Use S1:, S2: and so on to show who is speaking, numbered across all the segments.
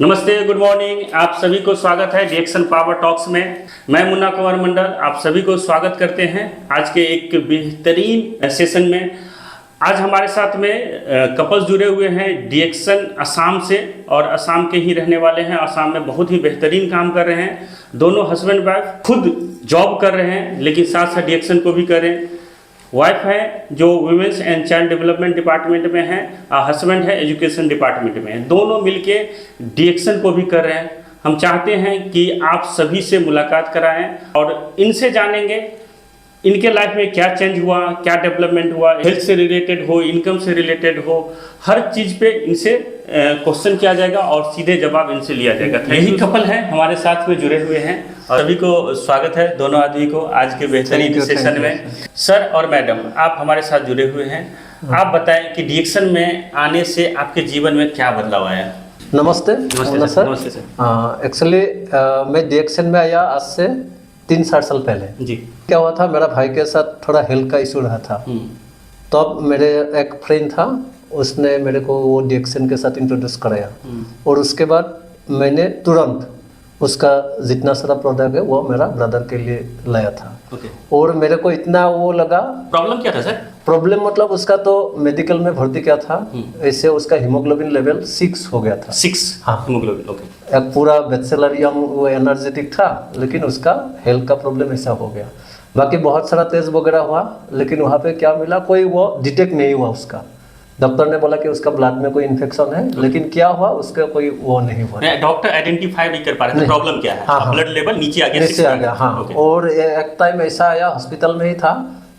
S1: नमस्ते, good morning. आप सभी को स्वागत है डीएक्शन पावर टॉक्स में। मैं मुन्ना कुमार मंडल आप सभी को स्वागत करते हैं आज के एक बेहतरीन सेशन में। आज हमारे साथ में कपल्स जुड़े हुए हैं डीएक्शन असम से, और असम के ही रहने वाले हैं। असम में बहुत ही बेहतरीन काम कर रहे हैं। दोनों हस्बैंड वाइफ खुद जॉब कर रहे हैं, लेकिन साथ साथ डीएक्शन को भी कर रहे हैं। वाइफ है जो women's and child development department में है, हस्बैंड है एजुकेशन डिपार्टमेंट में है। दोनों मिलके डीएक्शन को भी कर रहे हैं। हम चाहते हैं कि आप सभी से मुलाकात कराएं और इनसे जानेंगे इनके लाइफ में क्या चेंज हुआ, क्या डेवलपमेंट हुआ, हेल्थ से रिलेटेड हो, इनकम से रिलेटेड हो, हर चीज़ पे इनसे क्वेश्चन किया जाएगा और सीधे जवाब इनसे लिया जाएगा। यही कपल है हमारे साथ में जुड़े हुए हैं और सभी को स्वागत है दोनों आदमी को आज के बेहतरीन सेशन में। सर और मैडम, आप हमारे साथ जुड़े हुए हैं। आप बताएं कि डीएक्शन में आने से आपके जीवन में क्या बदलाव आया?
S2: नमस्ते सर।
S1: नमस्ते सर।
S2: एक्चुअली मैं डीएक्शन में आया आज से 3-4 साल पहले।
S1: जी।
S2: क्या हुआ था, मेरा भाई के साथ थोड़ा हेल्थ का इशू रहा था। तो अब मेरे एक फ्रेंड था, उसने मेरे को वो डीएक्शन के साथ इंट्रोड्यूस कराया और उसके बाद मैंने तुरंत उसका जितना सारा प्रोडक्ट है वो मेरा ब्रदर के लिए लाया था। और मेरे को इतना वो लगा।
S1: प्रॉब्लम क्या था सर?
S2: प्रॉब्लम मतलब उसका तो मेडिकल में भर्ती किया था, ऐसे उसका हीमोग्लोबिन लेवल 6 हो गया था।
S1: 6?
S2: हाँ,
S1: हीमोग्लोबिन। ओके।
S2: एक पूरा बैचलर यंग वो एनर्जेटिक था, लेकिन उसका हेल्थ का प्रॉब्लम ऐसा हो गया। बाकी बहुत सारा टेस्ट वगैरह हुआ, लेकिन वहाँ पे क्या मिला, कोई वो डिटेक्ट नहीं हुआ उसका। डॉक्टर ने बोला कि उसका ब्लड में कोई इन्फेक्शन है, लेकिन क्या हुआ उसका कोई वो नहीं हुआ।
S1: डॉक्टर आइडेंटिफाई नहीं कर पा रहे थे प्रॉब्लम क्या है।
S2: हाँ,
S1: ब्लड लेवल नीचे आ गया।
S2: नीचे आ गया। हाँ। और एक टाइम ऐसा आया, हॉस्पिटल में ही था,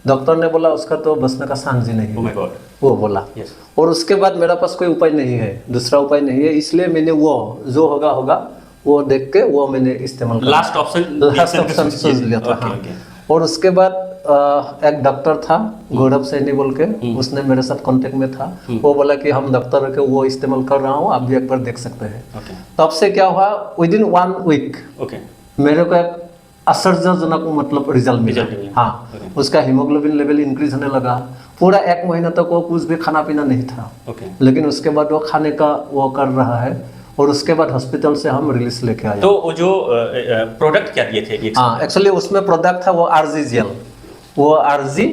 S2: डॉक्टर ने बोला उसका तो बचने का चांस ही नहीं।
S1: Oh my God।
S2: वो बोला। और उसके बाद मेरा पास कोई उपाय नहीं है, दूसरा उपाय नहीं है, इसलिए मैंने वो जो होगा वो देख के वो मैंने इस्तेमाल किया।
S1: लास्ट ऑप्शन
S2: सोच लिया था। हाँ। और उसके बाद एक डॉक्टर था गौरव सैनी बोल के, उसने मेरे साथ कांटेक्ट में था। वो बोला कि हम डॉक्टर के वो इस्तेमाल कर रहा हूँ, आप भी एक बार देख सकते हैं। तब से क्या हुआ, विदिन 1 वीक मेरे को एक आश्चर्यजनक मतलब रिजल्ट मिला। हाँ, उसका हीमोग्लोबिन लेवल इंक्रीज होने लगा। पूरा 1 महीना तक वो कुछ भी खाना पीना नहीं था, लेकिन उसके बाद वो खाने का वो कर रहा है। और उसके बाद हॉस्पिटल से हम रिलीज लेके आए।
S1: तो वो जो प्रोडक्ट क्या दिए थे?
S2: हाँ, एक्चुअली उसमें प्रोडक्ट था वो आरजी जेल, वो आरजी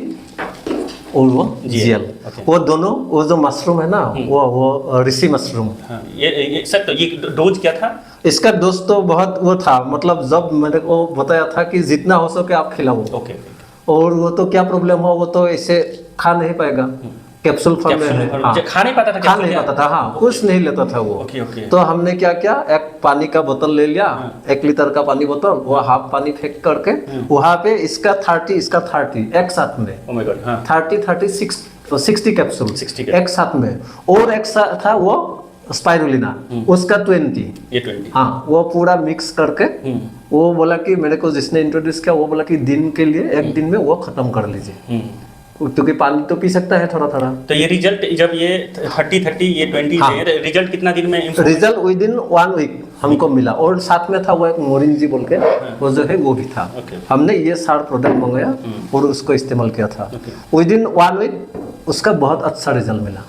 S2: और वो जेल, वो दोनों, वो जो मशरूम है ना, वो ऋषि मशरूम।
S1: ये सर, तो ये डोज क्या था
S2: इसका? डोज तो बहुत वो था, मतलब जब मेरे को बताया था कि जितना हो सके आप खिलाओ। और वो तो क्या प्रॉब्लम हो, वो तो ऐसे खा नहीं पाएगा, कैप्सूल फॉर्म में है। हाँ।
S1: खा नहीं पाता था।
S2: हाँ, कुछ नहीं लेता था वो। तो हमने क्या किया, एक पानी का बोतल ले लिया, 1 लीटर का पानी बोतल, वो हाफ पानी फेंक करके वहाँ पे इसका 30 इसका 30 एक साथ में 60 कैप्सूल एक साथ में। और एक साथ था वो स्पाइरुलिना, उसका 20। हाँ, वो पूरा मिक्स करके वो बोला कि मेरे को जिसने इंट्रोड्यूस किया वो बोला कि दिन के लिए 1 दिन में वो खत्म कर लीजिए, क्योंकि पानी तो पी सकता है थोड़ा थोड़ा।
S1: तो ये रिजल्ट जब ये 30 ये 20 रिजल्ट कितना दिन में?
S2: रिजल्ट विदिन 1 वीक हमको मिला। और साथ में था वो एक मोरिन जी बोल के, वो जो है वो भी था। हमने ये सारा प्रोडक्ट मंगाया और उसको इस्तेमाल किया था। विदिन 1 वीक उसका बहुत अच्छा रिजल्ट मिला।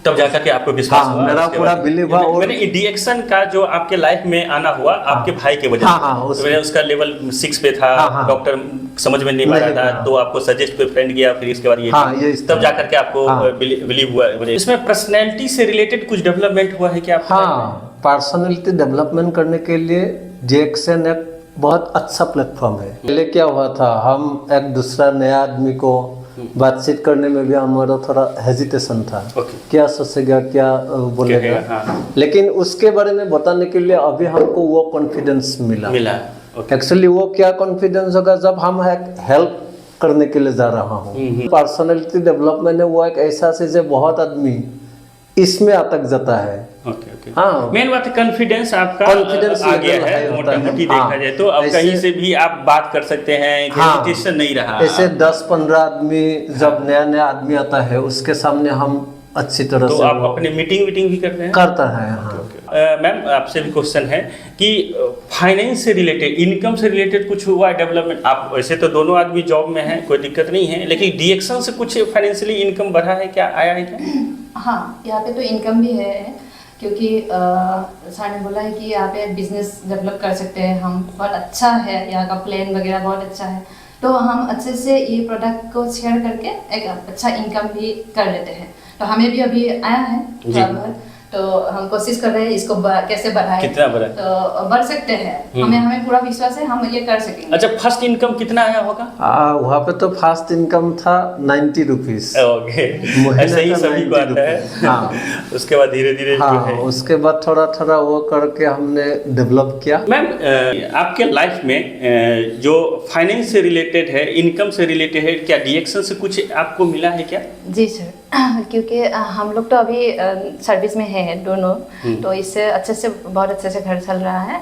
S1: तब जाकर के आपको विश्वास हुआ?
S2: मेरा पूरा बिलीव हुआ। और
S1: डीएक्शन का जो आपके लाइफ में आना हुआ आपके भाई के वजह से। उसका लेवल 6 पे था, डॉक्टर समझ में नहीं आ रहा था, तो आपको सजेस्ट कोई फ्रेंड किया, फिर इसके बाद ये तब जाकर के आपको बिलीव हुआ। इसमें पर्सनैलिटी से रिलेटेड कुछ डेवलपमेंट हुआ है क्या? हाँ,
S2: पर्सनैलिटी डेवलपमेंट करने के लिए डीएक्शन एक बहुत अच्छा प्लेटफॉर्म है। पहले क्या हुआ था, हम एक दूसरा नया आदमी को बातचीत करने में भी हमारा थोड़ा हेजिटेशन था। क्या सोचेगा, क्या बोलेगा। लेकिन उसके बारे में बताने के लिए अभी हमको वो कॉन्फिडेंस मिला। एक्चुअली वो क्या कॉन्फिडेंस होगा, जब हम हेल्प करने के लिए जा रहा हूँ। पर्सनैलिटी डेवलपमेंट है वो एक ऐसा चीज है, बहुत आदमी इसमें अटक जाता है।
S1: हाँ, मेन बात है कॉन्फिडेंस आपका आ गया है। मोटी देखा जाए तो अब कहीं से भी आप बात कर सकते हैं, हेजिटेशन नहीं रहा।
S2: ऐसे 10-15 आदमी, जब नया आदमी आता है उसके सामने हम अच्छी तरह
S1: तो
S2: से
S1: आप अपने मीटिंग भी करते हैं?
S2: करता है। हाँ।
S1: मैम, आपसे भी क्वेश्चन है कि फाइनेंस से रिलेटेड, इनकम से रिलेटेड कुछ हुआ डेवलपमेंट? आप वैसे तो दोनों आदमी जॉब में हैं, कोई दिक्कत नहीं है, लेकिन डीएक्शन से कुछ फाइनेंशियली इनकम बढ़ा है क्या, आया है क्या?
S3: हाँ, यहाँ पे तो इनकम भी है, क्योंकि सर ने बोला है कि यहाँ पे बिजनेस डेवलप कर सकते हैं हम, बहुत अच्छा है यहाँ का प्लान वगैरह बहुत अच्छा है, तो हम अच्छे से ये प्रोडक्ट को शेयर करके एक अच्छा इनकम भी कर लेते हैं। तो हमें भी अभी आया है थोड़ा बहुत, तो हम कोशिश कर रहे हैं इसको कैसे बढ़ाएं।
S1: कितना बढ़ाएं?
S3: तो बढ़ सकते हैं, हमें पूरा विश्वास है हम ये कर सकेंगे।
S1: अच्छा, फर्स्ट इनकम कितना आया होगा?
S2: वहाँ पे तो फर्स्ट इनकम था 90 रुपीज।
S1: ओके, ऐसे ही सभी को आता है।
S2: हाँ,
S1: उसके बाद धीरे धीरे जो
S2: हाँ,
S1: है।
S2: उसके बाद थोड़ा थोड़ा वो करके हमने डेवलप किया।
S1: मैम, आपके लाइफ में जो फाइनेंस से रिलेटेड है, इनकम से रिलेटेड है, क्या डीएक्शन से कुछ आपको मिला है क्या?
S3: जी सर, क्योंकि हम लोग तो अभी सर्विस में हैं दोनों, तो इससे अच्छे से बहुत अच्छे से घर चल रहा है।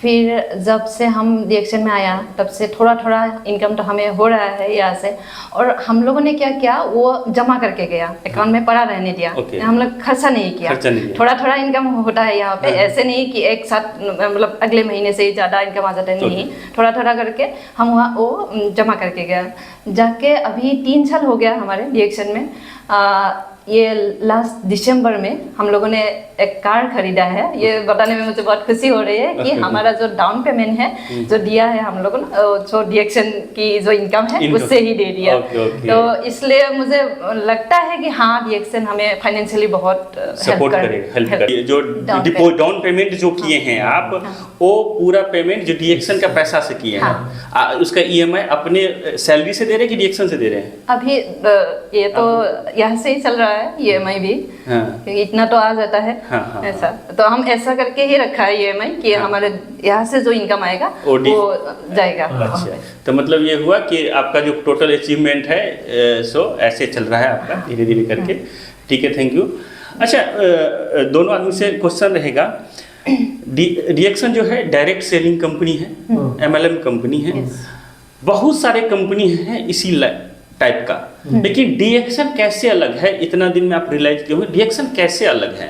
S3: फिर जब से हम डीएक्शन में आया तब से थोड़ा थोड़ा इनकम तो हमें हो रहा है यहाँ से, और हम लोगों ने क्या किया वो जमा करके गया, अकाउंट में पड़ा रहने दिया। हम लोग खर्चा नहीं किया, थोड़ा थोड़ा इनकम होता है यहाँ पे, ऐसे नहीं कि एक साथ मतलब अगले महीने से ही ज़्यादा इनकम आ जाता है, नहीं, थोड़ा थोड़ा करके हम वहाँ वो जमा करके गया। जाके अभी 3 साल हो गया हमारे डीएक्शन में। ये लास्ट दिसंबर में हम लोगों ने एक कार खरीदा है। ये बताने में मुझे बहुत खुशी हो रही है कि हमारा जो डाउन पेमेंट है जो दिया है हम लोगों ने, जो डीएक्शन की जो इनकम है उससे ही दे दिया। तो इसलिए मुझे लगता है कि हाँ, डीएक्शन हमें फाइनेंशियली बहुत
S1: सपोर्ट करेगा। जो डाउन पेमेंट जो किए हैं आप, वो पूरा पेमेंट जो डीएक्शन का पैसा से किए हैं, उसका ईएमआई अपने सैलरी से दे रहे हैं कि डीएक्शन से दे रहे हैं?
S3: अभी ये तो यहाँ से ही चल रहा है ईएमआई भी, क्योंकि इतना तो आ जाता है। ऐसा तो हम ऐसा करके ही रखा है ईएमआई कि हमारे यहाँ से जो इनकम आएगा वो जाएगा।
S1: अच्छा, तो मतलब ये हुआ कि आपका जो टोटल अचीवमेंट है सो ऐसे चल रहा है आपका धीरे धीरे करके। ठीक है, थैंक यू। अच्छा, दोनों आदमी से क्वेश्चन रहेगा। डीएक्शन जो है डायरेक्ट सेलिंग कंपनी है, एमएलएम कंपनी है, बहुत सारे कंपनी हैं इसी टाइप का, लेकिन डीएक्शन कैसे अलग है? इतना दिन में आप रियलाइज किए होंगे डीएक्शन कैसे अलग है?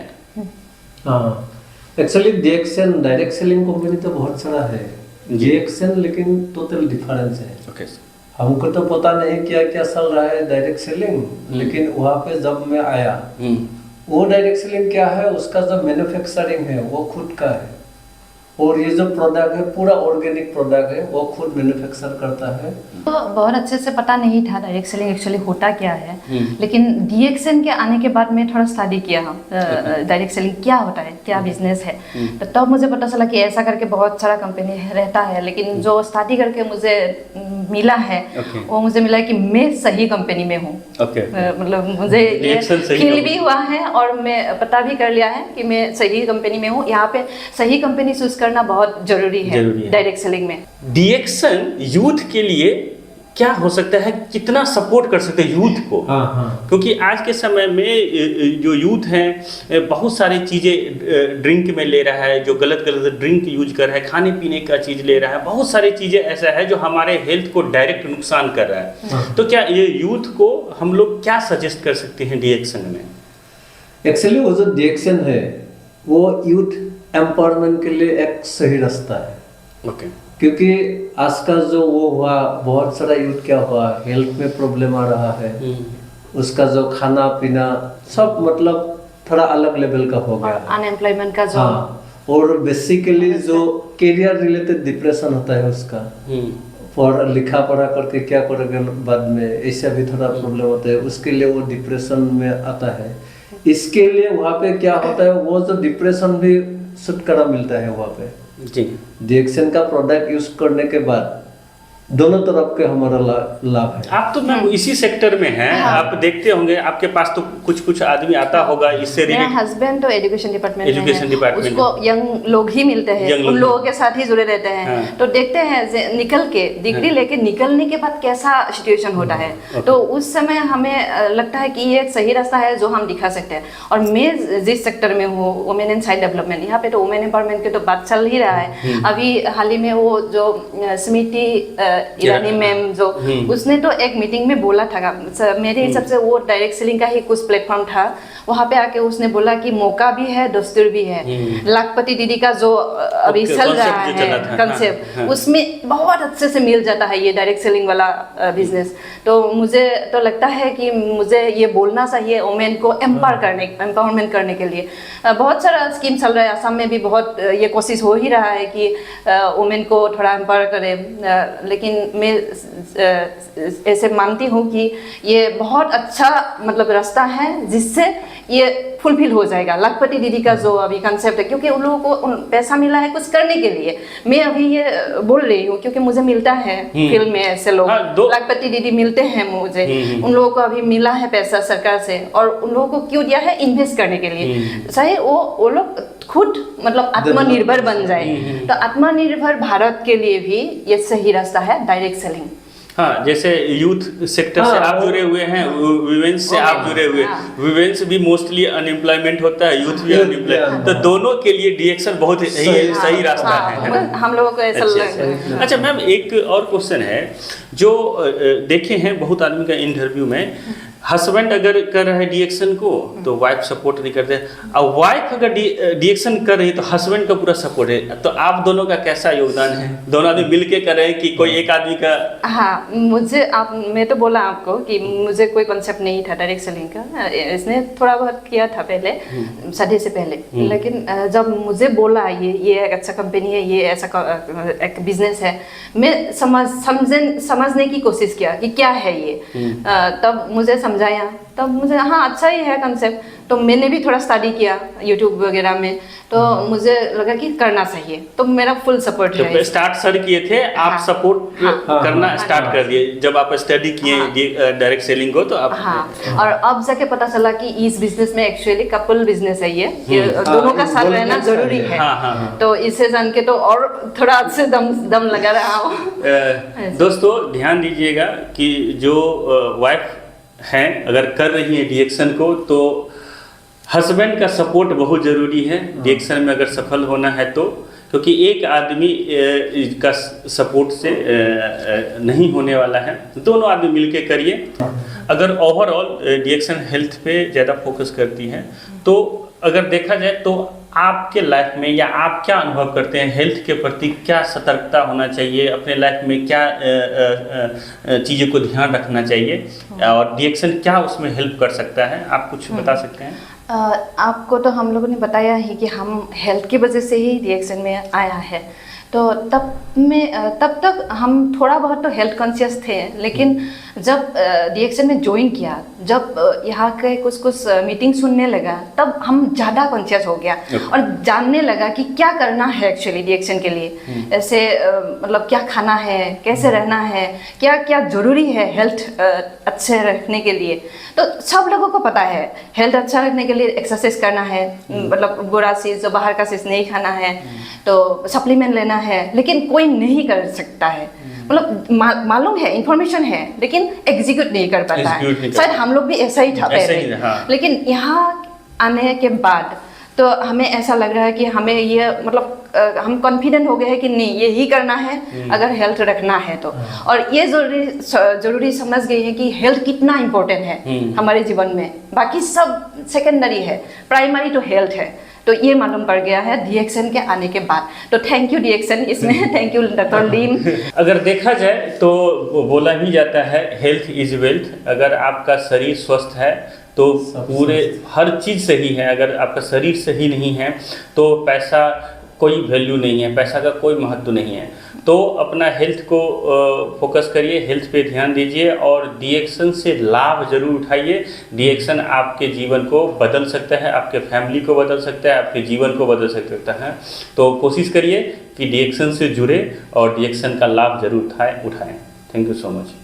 S2: हाँ, एक्चुअली डीएक्शन डायरेक्ट सेलिंग कंपनी तो बहुत सारा है, डीएक्शन लेकिन टोटल डिफरेंस है।
S1: ओके,
S2: हमको तो पता नहीं क्या क्या चल रहा है डायरेक्ट सेलिंग, लेकिन वहाँ पे जब मैं आया वो डायरेक्ट सेलिंग क्या है, उसका जो मैन्युफैक्चरिंग है वो खुद का है, और ये जो प्रोडक्ट है पूरा ऑर्गेनिक प्रोडक्ट है, वो खुद मैन्युफैक्चर करता है।
S3: तो बहुत अच्छे से पता नहीं था डायरेक्ट सेलिंग एक्चुअली होता क्या है, लेकिन डीएक्शन के आने के बाद मैं थोड़ा स्टडी किया डायरेक्ट सेलिंग क्या होता है, क्या बिजनेस है। तो तब मुझे पता चला कि ऐसा करके बहुत सारा कंपनी रहता है, लेकिन जो स्टडी करके मुझे मिला है वो मुझे मिला कि मैं सही कंपनी में हूँ। मतलब मुझे ये फील भी हुआ है और मैं पता भी कर लिया है कि मैं सही कंपनी में हूँ। यहाँ पे सही कंपनी चूज करना बहुत जरूरी है डायरेक्ट सेलिंग में।
S1: डीएक्शन यूथ के लिए क्या हो सकता है, कितना सपोर्ट कर सकते हैं यूथ को? क्योंकि आज के समय में जो यूथ हैं बहुत सारी चीज़ें ड्रिंक में ले रहा है, जो गलत गलत ड्रिंक यूज कर रहा है, खाने पीने का चीज़ ले रहा है, बहुत सारी चीज़ें ऐसा है जो हमारे हेल्थ को डायरेक्ट नुकसान कर रहा है। तो क्या ये यूथ को हम लोग क्या सजेस्ट कर सकते हैं डीएक्शन में?
S2: एक्चुअली वो जो डीएक्शन है वो यूथ एम्पावरमेंट के लिए एक सही रास्ता है। क्योंकि आजकल जो वो हुआ, बहुत सारा यूथ क्या हुआ, हेल्थ में प्रॉब्लम आ रहा है, उसका जो खाना पीना सब मतलब थोड़ा अलग लेवल का हो गया,
S3: अनएम्प्लॉयमेंट का जो
S2: और बेसिकली जो करियर रिलेटेड डिप्रेशन होता है उसका, और लिखा पढ़ा करके क्या करेंगे बाद में, ऐसा भी थोड़ा प्रॉब्लम होता है, उसके लिए वो डिप्रेशन में आता है। इसके लिए वहाँ पे क्या होता है, वो जो डिप्रेशन भी छुटकारा मिलता है वहाँ पे जी। डीएक्शन का प्रोडक्ट यूज करने के बाद दोनों तरफ के हमारा लाभ है।
S1: आप तो मैम इसी सेक्टर में हैं, आप देखते होंगे, आपके पास तो कुछ आदमी आता होगा इससे रिलेटेड।
S3: मेरा हस्बैंड तो एजुकेशन डिपार्टमेंट उसको यंग लोग ही मिलते हैं, उन लोगों के साथ ही जुड़े रहते हैं। तो देखते हैं निकल के डिग्री लेके निकलने के बाद कैसा सिचुएशन होता है, तो उस समय हमें लगता है कि ये एक सही रास्ता है जो हम दिखा सकते हैं। और मैं जिस सेक्टर में हूँ, वुमेन एंड चाइल्ड डेवलपमेंट, यहाँ पे तो वुमेन एम्पावरमेंट की तो बात चल ही रहा है। अभी हाल ही में वो जो स्मृति ईरानी मैम जो, उसने तो एक मीटिंग में बोला था, मेरे हिसाब से वो डायरेक्ट सेलिंग का ही कुछ प्लेटफॉर्म था, वहाँ पे आके उसने बोला कि मौका भी है, दस्तूर भी है। लाखपति दीदी का जो अभी चल रहा है कंसेप्ट, उसमें बहुत अच्छे से मिल जाता है ये डायरेक्ट सेलिंग वाला बिजनेस। तो मुझे तो लगता है कि मुझे ये बोलना चाहिए वुमेन को एम्पावरमेंट करने के लिए। बहुत सारा स्कीम चल रहा है, असम में भी बहुत ये कोशिश हो ही रहा है कि वुमेन को थोड़ा एम्पावर करें, लेकिन मैं ऐसे मानती हूँ कि ये बहुत अच्छा मतलब रास्ता है जिससे ये फुलफिल हो जाएगा लाखपति दीदी का जो अभी कंसेप्ट है, क्योंकि उन लोगों को पैसा मिला है कुछ करने के लिए। मैं अभी ये बोल रही हूँ क्योंकि मुझे मिलता है फील्ड में ऐसे लोग, लाखपति दीदी मिलते हैं मुझे, उन लोगों को अभी मिला है पैसा सरकार से, और उन लोगों को क्यों दिया है, इन्वेस्ट करने के लिए, चाहे वो लोग खुद मतलब आत्मनिर्भर बन जाए। तो आत्मनिर्भर भारत के लिए भी ये सही रास्ता है डायरेक्ट सेलिंग।
S1: हाँ, जैसे यूथ सेक्टर से आप जुड़े हुए हैं, वुमेन्स से आप जुड़े हुए, वुमेन्स भी मोस्टली अनएम्प्लॉयमेंट होता है, यूथ भी अनएम्प्लॉयमेंट, तो दोनों के लिए डीएक्शन बहुत सही रास्ता है।
S3: हम लोगों को ऐसा लगता है।
S1: अच्छा मैम, एक और क्वेश्चन है जो देखे हैं बहुत आदमी का इंटरव्यू में, हस्बैंड अगर कर रहे हैं डीएक्शन को तो वाइफ सपोर्ट नहीं करते, और वाइफ अगर डीएक्शन कर रही है तो हस्बैंड का पूरा सपोर्ट है। तो आप दोनों का कैसा योगदान है, दोनों आदमी मिल के कर रहे हैं कि कोई एक आदमी का?
S3: हाँ, मैं तो बोला आपको कि मुझे कोई कॉन्सेप्ट नहीं था डायरेक्ट सेलिंग का, इसने थोड़ा बहुत किया था पहले, शादी से पहले, लेकिन जब मुझे बोला ये एक अच्छा कंपनी है, ये ऐसा एक बिजनेस है, मैं समझने की कोशिश किया कि क्या है ये, तब मुझे समझाया, तब मुझे हाँ अच्छा ही है कंसेप्ट, तो मैंने भी थोड़ा स्टडी किया यूट्यूब वगैरह में, तो मुझे लगा कि करना चाहिए, तो मेरा फुल सपोर्ट है।
S1: तो स्टार्ट सर किए थे आप, सपोर्ट करना स्टार्ट कर दिए जब आप स्टडी किए डायरेक्ट सेलिंग को, तो आप
S3: और अब जाके पता चला कि इस बिजनेस में एक्चुअली कपल बिजनेस है ये, दोनों का साथ रहना जरूरी है। तो इससे जान के तो और थोड़ा अच्छे दम लगा रहा हूँ।
S1: दोस्तों ध्यान दीजिएगा कि जो वाइफ हैं अगर कर रही है डीएक्शन को, तो हस्बैंड का सपोर्ट बहुत ज़रूरी है डीएक्शन में अगर सफल होना है तो, क्योंकि एक आदमी का सपोर्ट से नहीं होने वाला है, दोनों आदमी मिलके करिए। अगर ओवरऑल डीएक्शन हेल्थ पे ज़्यादा फोकस करती है, तो अगर देखा जाए तो आपके लाइफ में या आप क्या अनुभव करते हैं हेल्थ के प्रति, क्या सतर्कता होना चाहिए अपने लाइफ में, क्या चीज़ों को ध्यान रखना चाहिए, और डीएक्शन क्या उसमें हेल्प कर सकता है, आप कुछ बता सकते हैं?
S3: आपको तो हम लोगों ने बताया ही कि हम हेल्थ की वजह से ही डीएक्शन में आया है, तो तब तक हम थोड़ा बहुत तो हेल्थ कॉन्शियस थे, लेकिन जब डीएक्शन में ज्वाइन किया, जब यहाँ के कुछ मीटिंग सुनने लगा, तब हम ज़्यादा कॉन्शियस हो गया और जानने लगा कि क्या करना है एक्चुअली डीएक्शन के लिए, ऐसे मतलब क्या खाना है, कैसे रहना है, क्या क्या ज़रूरी है हेल्थ अच्छे रखने के लिए। तो सब लोगों को पता है हेल्थ अच्छा रखने के लिए एक्सरसाइज करना है, मतलब बुरा चीज़ जो बाहर का चीज़ नहीं खाना है, तो सप्लीमेंट लेना है, लेकिन कोई नहीं कर सकता है, मतलब मालूम है, इंफॉर्मेशन है, लेकिन एग्जीक्यूट नहीं कर पाता है। शायद हम लोग भी ऐसा ही था पहले, लेकिन यहाँ आने के बाद तो हमें ऐसा लग रहा है कि हमें ये मतलब हम कॉन्फिडेंट हो गए हैं कि नहीं यही करना है अगर हेल्थ रखना है तो, और ये जरूरी समझ गए हैं कि हेल्थ कितना इम्पोर्टेंट है हमारे जीवन में, बाकी सब सेकेंडरी है, प्राइमरी तो हेल्थ है। तो ये मालूम पड़ गया है डीएक्शन के आने के बाद। तो थैंक यू डीएक्शन इसमें, थैंक यू डॉक्टर लीम।
S1: अगर देखा जाए तो बोला भी जाता है हेल्थ इज वेल्थ, अगर आपका शरीर स्वस्थ है तो पूरे हर चीज़ सही है, अगर आपका शरीर सही नहीं है तो पैसा कोई वैल्यू नहीं है, पैसा का कोई महत्व नहीं है। तो अपना हेल्थ को फोकस करिए, हेल्थ पे ध्यान दीजिए और डीएक्शन से लाभ जरूर उठाइए। डीएक्शन आपके जीवन को बदल सकता है, आपके फैमिली को बदल सकता है, आपके जीवन को बदल सकता है। तो कोशिश करिए कि डीएक्शन से जुड़े और डीएक्शन का लाभ जरूर उठाएं। Thank you so much.